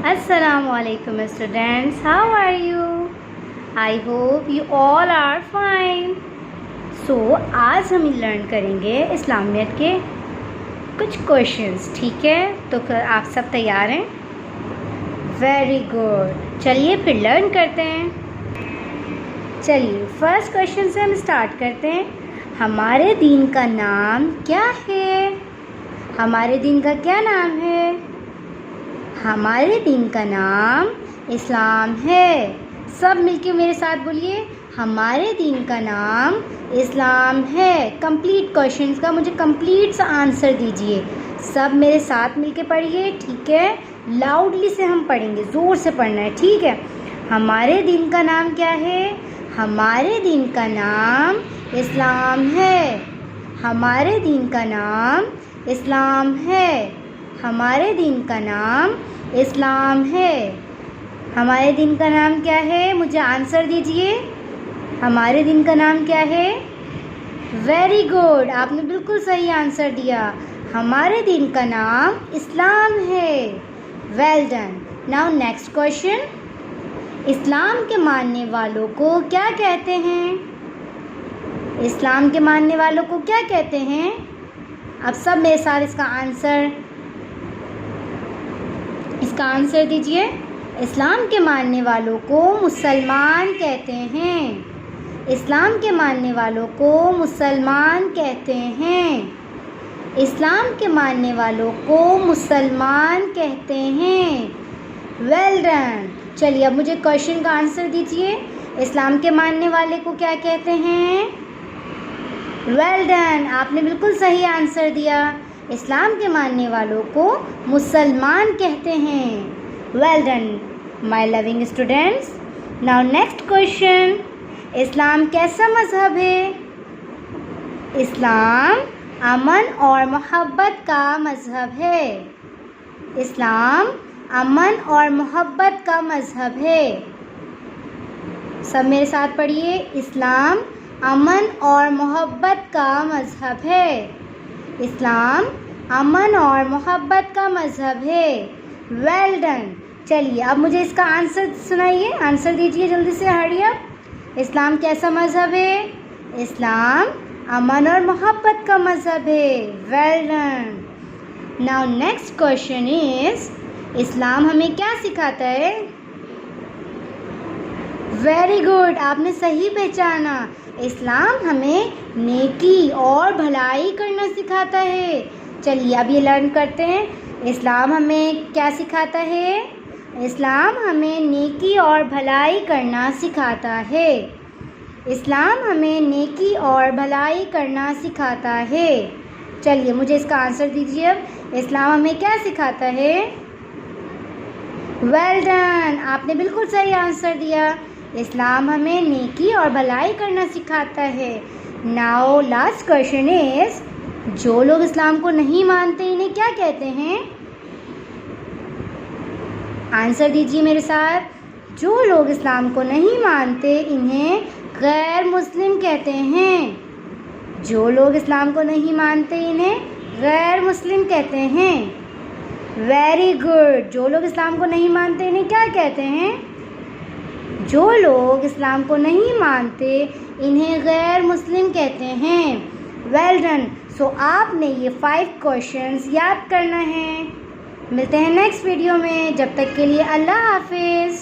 Assalamu alaikum students, how are you? I hope you all are fine. So आज हम learn करेंगे इस्लामियत के कुछ क्वेश्चंस, ठीक है? तो फिर आप सब तैयार हैं? वेरी गुड, चलिए फिर लर्न करते हैं। चलिए फर्स्ट क्वेश्चन से हम स्टार्ट करते हैं। हमारे दीन का नाम क्या है? हमारे दीन का क्या नाम है? हमारे दीन का नाम इस्लाम है। सब मिलके मेरे साथ बोलिए, हमारे दीन का नाम इस्लाम है। कंप्लीट क्वेश्चंस का मुझे कंप्लीट सा आंसर दीजिए। सब मेरे साथ मिलके पढ़िए, ठीक है? लाउडली से हम पढ़ेंगे, ज़ोर से पढ़ना है, ठीक है? हमारे दीन का नाम क्या है? हमारे दीन का नाम इस्लाम है। हमारे दीन का नाम इस्लाम है। हमारे दीन का नाम इस्लाम है। हमारे दीन का नाम क्या है? मुझे आंसर दीजिए। हमारे दीन का नाम क्या है? वेरी गुड, आपने बिल्कुल सही आंसर दिया। हमारे दीन का नाम इस्लाम है। Well done. Now next question, इस्लाम के मानने वालों को क्या कहते हैं? इस्लाम के मानने वालों को क्या कहते हैं? अब सब मेरे साथ इसका आंसर दीजिए। इस्लाम के मानने वालों को मुसलमान कहते हैं। इस्लाम के मानने वालों को मुसलमान कहते हैं। इस्लाम के मानने वालों को मुसलमान कहते हैं। Well done. चलिए अब मुझे क्वेश्चन का आंसर दीजिए। इस्लाम के मानने वाले को क्या कहते हैं? वेल डन, आपने बिल्कुल सही आंसर दिया। इस्लाम के मानने वालों को मुसलमान कहते हैं। Well done my loving students. Now next question, इस्लाम कैसा मज़हब है? इस्लाम अमन और मोहब्बत का मज़हब है। इस्लाम अमन और मोहब्बत का मज़हब है। सब मेरे साथ पढ़िए, इस्लाम अमन और मोहब्बत का मज़हब है। इस्लाम अमन और मोहब्बत का मज़हब है। Well done. चलिए अब मुझे इसका आंसर सुनाइए, आंसर दीजिए जल्दी से, हरी अप। इस्लाम कैसा मज़हब है? इस्लाम अमन और मोहब्बत का मज़हब है। Well done. Now next question is, इस्लाम हमें क्या सिखाता है? वेरी गुड, आपने सही पहचाना। इस्लाम हमें नेकी और भलाई करना सिखाता है। चलिए अब ये लर्न करते हैं। इस्लाम हमें क्या सिखाता है? इस्लाम हमें नेकी और भलाई करना सिखाता है। इस्लाम हमें नेकी और भलाई करना सिखाता है। चलिए मुझे इसका आंसर दीजिए। अब इस्लाम हमें क्या सिखाता है? वेल डन, आपने बिल्कुल सही आंसर दिया। इस्लाम हमें नेकी और भलाई करना सिखाता है। नाउ लास्ट क्वेश्चन इज, जो लोग इस्लाम को नहीं मानते इन्हें क्या कहते हैं? आंसर दीजिए मेरे साथ। जो लोग इस्लाम को नहीं मानते इन्हें गैर मुस्लिम कहते हैं। जो लोग इस्लाम को नहीं मानते इन्हें गैर मुस्लिम कहते हैं। वेरी गुड, जो लोग इस्लाम को नहीं मानते इन्हें क्या कहते हैं? जो लोग इस्लाम को नहीं मानते इन्हें गैर मुस्लिम कहते हैं। Well done. सो आपने ये 5 क्वेश्चंस याद करना है। मिलते हैं नेक्स्ट वीडियो में, जब तक के लिए अल्लाह हाफिज़।